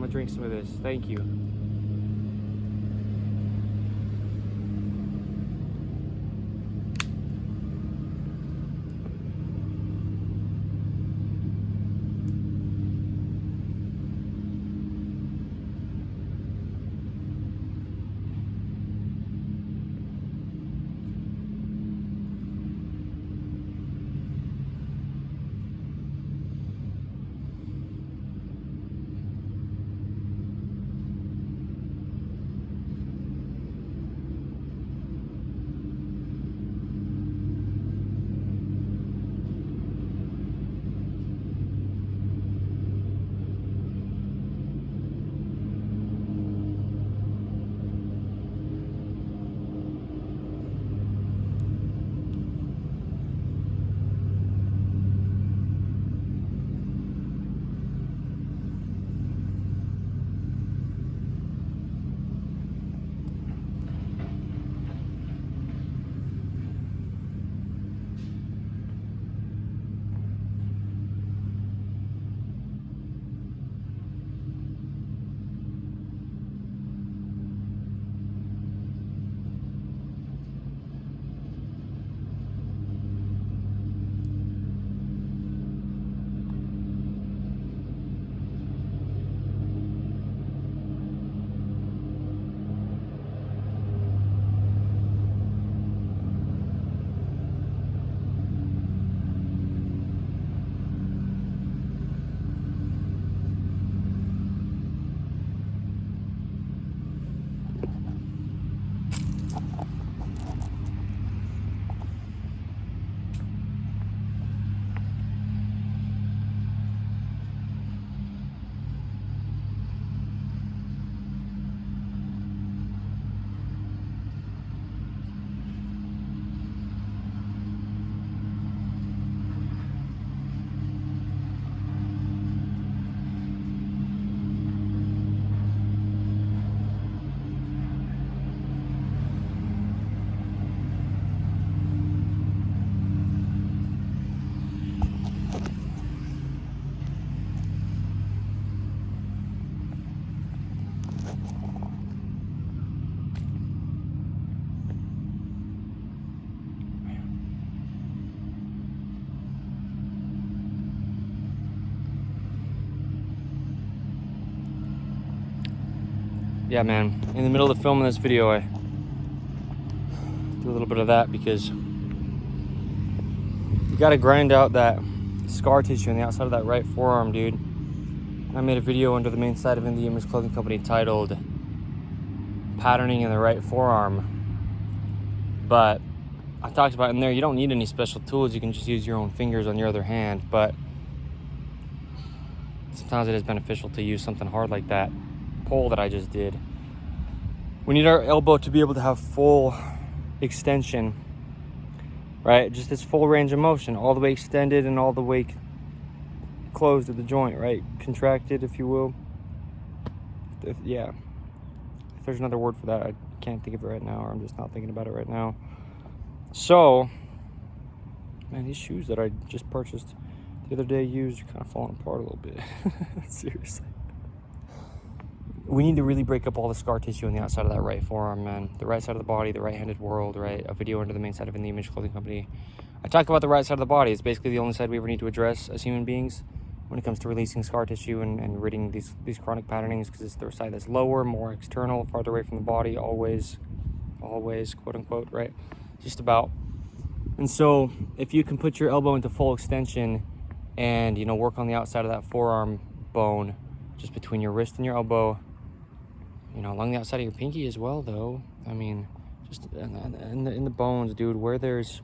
gonna drink some of this. Thank you. Yeah, man, in the middle of filming this video, I do a little bit of that because you gotta grind out that scar tissue on the outside of that right forearm, dude. I made a video under the main site of In The Image Clothing Company titled Patterning in the Right Forearm. But I talked about in there, you don't need any special tools. You can just use your own fingers on your other hand. But sometimes it is beneficial to use something hard like that pull that I just did. We need our elbow to be able to have full extension, right? Just this full range of motion, all the way extended and all the way closed at the joint, right? Contracted, if you will. If there's another word for that, I can't think of it right now, or I'm just not thinking about it right now. So, man, these shoes that I just purchased the other day used are kind of falling apart a little bit. Seriously. We need to really break up all the scar tissue on the outside of that right forearm, man. The right side of the body, the right-handed world, right? A video under the main site of In The Image Clothing Company. I talk about the right side of the body. It's basically the only side we ever need to address as human beings when it comes to releasing scar tissue and ridding these chronic patternings, because it's the side that's lower, more external, farther away from the body, always, quote unquote, right? Just about. And so if you can put your elbow into full extension and, work on the outside of that forearm bone, just between your wrist and your elbow, along the outside of your pinky as well, though. I mean, just in the bones, dude, where there's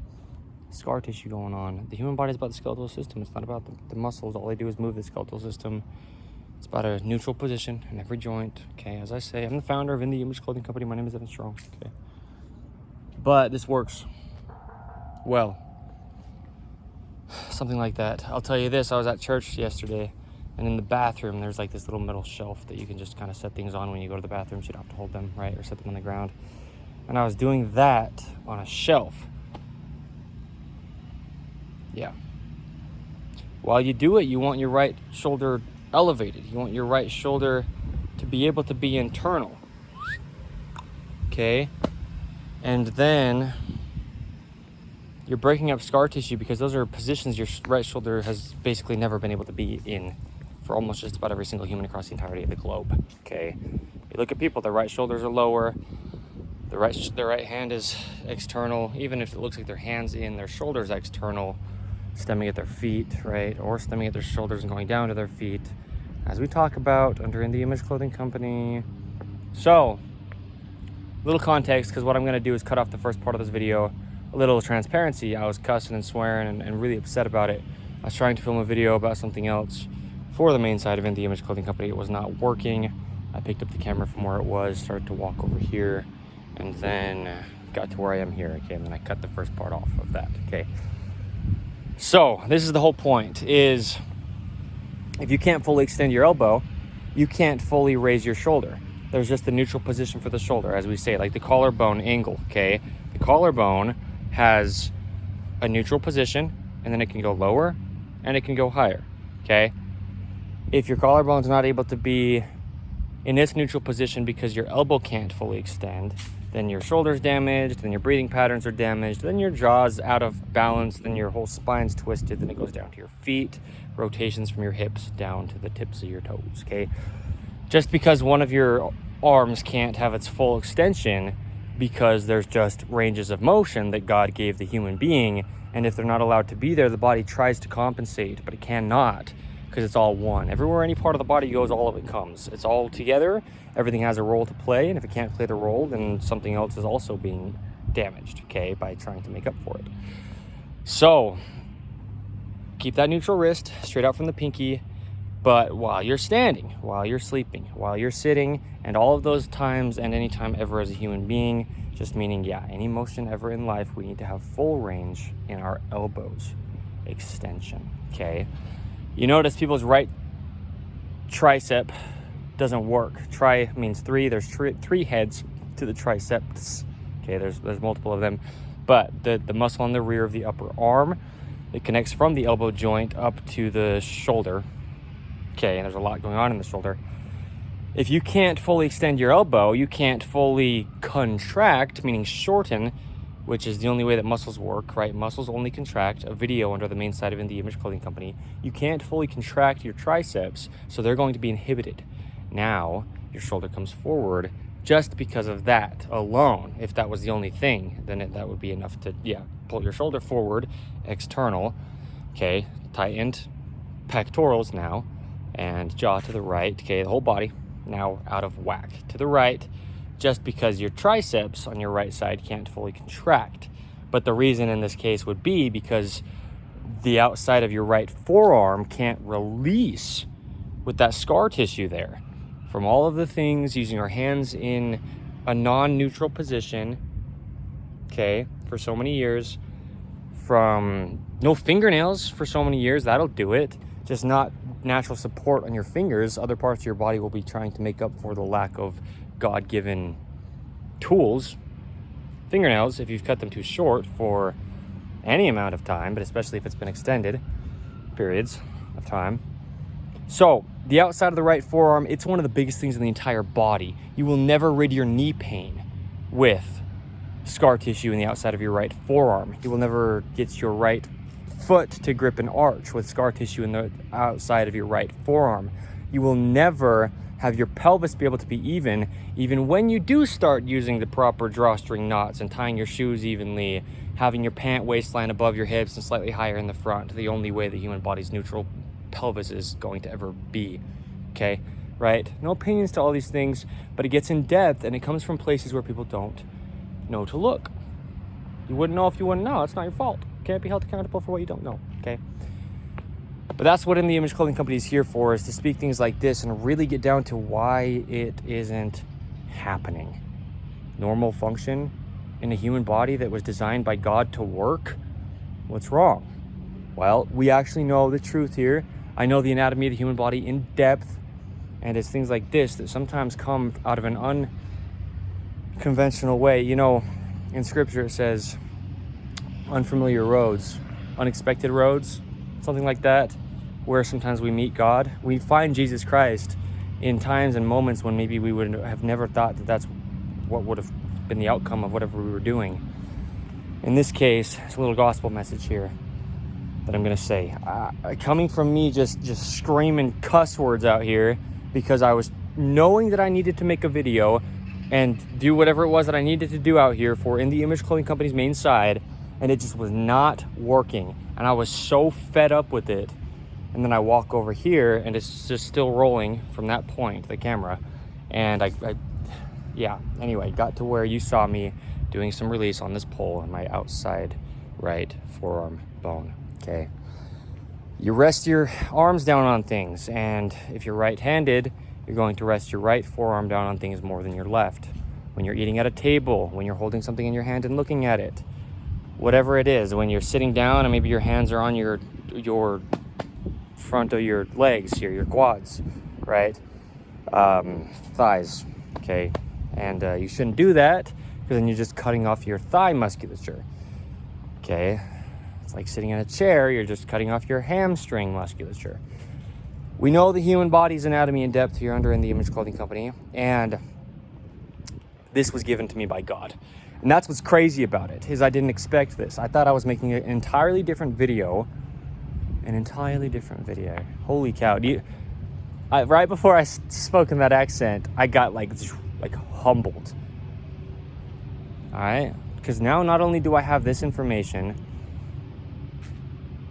scar tissue going on. The human body is about the skeletal system. It's not about the muscles. All they do is move the skeletal system. It's about a neutral position in every joint. Okay, as I say, I'm the founder of In The Image Clothing Company. My name is Evan Strong. Okay, but this works well. Something like that. I'll tell you this. I was at church yesterday, and in the bathroom, there's like this little metal shelf that you can just kind of set things on when you go to the bathroom, so you don't have to hold them, right? Or set them on the ground. And I was doing that on a shelf. Yeah. While you do it, you want your right shoulder elevated. You want your right shoulder to be able to be internal. Okay? And then you're breaking up scar tissue because those are positions your right shoulder has basically never been able to be in for almost just about every single human across the entirety of the globe. Okay? You look at people, their right shoulders are lower, their right hand is external, even if it looks like their hand's in, their shoulders external, stemming at their feet, right? Or stemming at their shoulders and going down to their feet, as we talk about under In The Image Clothing Company. So, little context, because what I'm going to do is cut off the first part of this video. A little transparency. I was cussing and swearing and really upset about it. I was trying to film a video about something else for the main side of In The Image Clothing Company. It was not working. I picked up the camera from where it was, started to walk over here, and then got to where I am here. Okay, and then I cut the first part off of that. Okay. So this is the whole point, is if you can't fully extend your elbow, you can't fully raise your shoulder. There's just a neutral position for the shoulder, as we say, like the collarbone angle, okay? The collarbone has a neutral position, and then it can go lower and it can go higher, okay? If your collarbone's not able to be in this neutral position because your elbow can't fully extend, then your shoulder's damaged, then your breathing patterns are damaged, then your jaw's out of balance, then your whole spine's twisted, then it goes down to your feet, rotations from your hips down to the tips of your toes, okay? Just because one of your arms can't have its full extension because there's just ranges of motion that God gave the human being, and if they're not allowed to be there, the body tries to compensate, but it cannot, because it's all one. Everywhere any part of the body goes, all of it comes. It's all together. Everything has a role to play, and if it can't play the role, then something else is also being damaged, okay, by trying to make up for it. So, keep that neutral wrist straight out from the pinky, but while you're standing, while you're sleeping, while you're sitting, and all of those times and any time ever as a human being, just meaning, yeah, any motion ever in life, we need to have full range in our elbows extension, okay? You notice people's right tricep doesn't work. Tri means three. There's three heads to the triceps. Okay, there's multiple of them. But the muscle on the rear of the upper arm, it connects from the elbow joint up to the shoulder. Okay, and there's a lot going on in the shoulder. If you can't fully extend your elbow, you can't fully contract, meaning shorten, which is the only way that muscles work, right? Muscles only contract. A video under the main side of In The Image Clothing Company. You can't fully contract your triceps, so they're going to be inhibited. Now, your shoulder comes forward just because of that alone. If that was the only thing, then that would be enough to, pull your shoulder forward, external, okay, tightened pectorals now, and jaw to the right, okay, the whole body now out of whack to the right, just because your triceps on your right side can't fully contract. But the reason in this case would be because the outside of your right forearm can't release with that scar tissue there. From all of the things, using our hands in a non-neutral position, okay, for so many years, from no fingernails for so many years, that'll do it. Just not natural support on your fingers. Other parts of your body will be trying to make up for the lack of God-given tools. Fingernails, if you've cut them too short for any amount of time, but especially if it's been extended periods of time. So the outside of the right forearm, it's one of the biggest things in the entire body. You will never rid your knee pain with scar tissue in the outside of your right forearm. You will never get your right foot to grip an arch with scar tissue in the outside of your right forearm. You will never have your pelvis be able to be even when you do start using the proper drawstring knots and tying your shoes evenly, having your pant waistline above your hips and slightly higher in the front, the only way the human body's neutral pelvis is going to ever be, okay, right? No opinions to all these things, but it gets in depth and it comes from places where people don't know to look. You wouldn't know if you wouldn't know. It's not your fault. You can't be held accountable for what you don't know, okay? But that's what In The Image Clothing Company is here for, is to speak things like this and really get down to why it isn't happening. Normal function in a human body that was designed by God to work? What's wrong? Well, we actually know the truth here. I know the anatomy of the human body in depth, and it's things like this that sometimes come out of an unconventional way. You know, in scripture it says unfamiliar roads, unexpected roads, something like that, where sometimes we meet God. We find Jesus Christ in times and moments when maybe we would have never thought that that's what would have been the outcome of whatever we were doing. In this case, it's a little gospel message here that I'm gonna say. Coming from me just screaming cuss words out here because I was knowing that I needed to make a video and do whatever it was that I needed to do out here for In The Image Clothing Company's main side, and it just was not working. And I was so fed up with it. And then I walk over here and it's just still rolling from that point, the camera. And yeah, anyway, got to where you saw me doing some release on this pole on my outside right forearm bone, okay? You rest your arms down on things, and if you're right-handed, you're going to rest your right forearm down on things more than your left. When you're eating at a table, when you're holding something in your hand and looking at it, whatever it is, when you're sitting down and maybe your hands are on your front of your legs here, your quads, right? Thighs, okay? And you shouldn't do that because then you're just cutting off your thigh musculature, okay? It's like sitting in a chair, you're just cutting off your hamstring musculature. We know the human body's anatomy in depth here under In The Image Clothing Company, and this was given to me by God. And that's what's crazy about it, is I didn't expect this. I thought I was making an entirely different video. Holy cow. Right before I spoke in that accent, I got like humbled. All right? Because now not only do I have this information,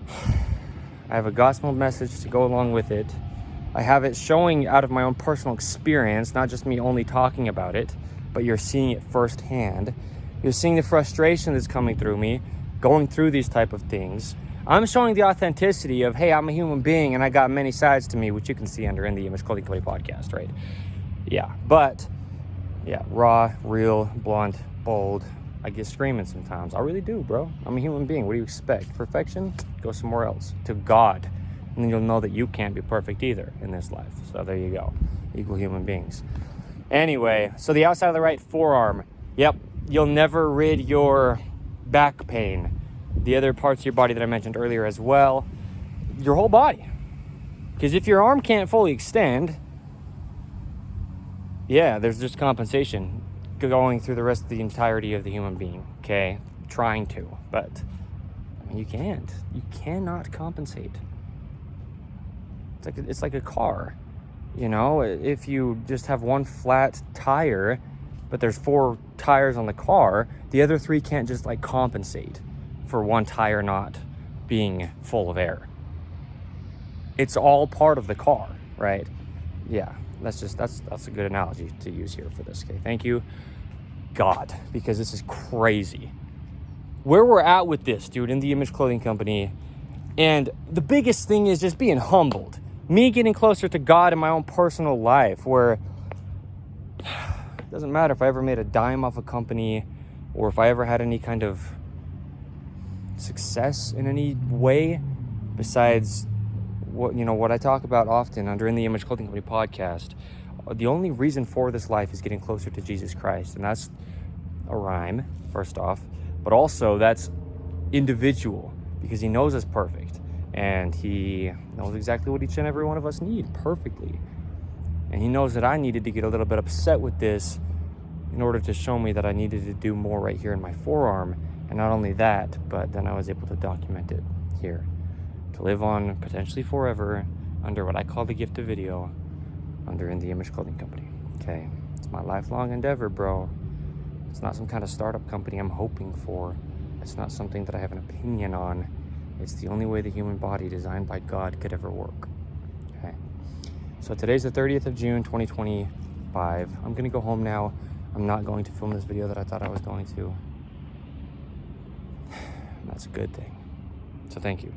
I have a gospel message to go along with it. I have it showing out of my own personal experience, not just me only talking about it, but you're seeing it firsthand. You're seeing the frustration that's coming through me, going through these type of things. I'm showing the authenticity of, hey, I'm a human being and I got many sides to me, which you can see under In The Image Clothing Company podcast, right? Yeah, but yeah, raw, real, blunt, bold. I get screaming sometimes. I really do, bro. I'm a human being. What do you expect? Perfection? Go somewhere else. To God. And then you'll know that you can't be perfect either in this life. So there you go. Equal human beings. Anyway, so the outside of the right forearm. Yep, you'll never rid your back pain. The other parts of your body that I mentioned earlier as well. Your whole body. Because if your arm can't fully extend, yeah, there's just compensation going through the rest of the entirety of the human being, okay? Trying to, but I mean, you can't. You cannot compensate. It's like a car, you know? If you just have one flat tire, but there's 4 tires on the car, the other 3 can't just like compensate for one tire not being full of air. It's all part of the car, right? Yeah, that's a good analogy to use here for this, okay? Thank you, God, because this is crazy. Where we're at with this, dude, In The Image Clothing Company, and the biggest thing is just being humbled. Me getting closer to God in my own personal life, where it doesn't matter if I ever made a dime off a company or if I ever had any kind of success in any way besides what I talk about often under In The Image Clothing Company podcast. The only reason for this life is getting closer to Jesus Christ, and that's a rhyme, first off, but also that's individual, because he knows us perfect, and he knows exactly what each and every one of us need perfectly, and he knows that I needed to get a little bit upset with this in order to show me that I needed to do more right here in my forearm. And not only that, but then I was able to document it here, to live on potentially forever under what I call the gift of video, under In The Image Clothing Company, okay? It's my lifelong endeavor, bro. It's not some kind of startup company I'm hoping for. It's not something that I have an opinion on. It's the only way the human body designed by God could ever work, okay? So today's the 30th of June, 2025. I'm gonna go home now. I'm not going to film this video that I thought I was going to. That's a good thing. So thank you.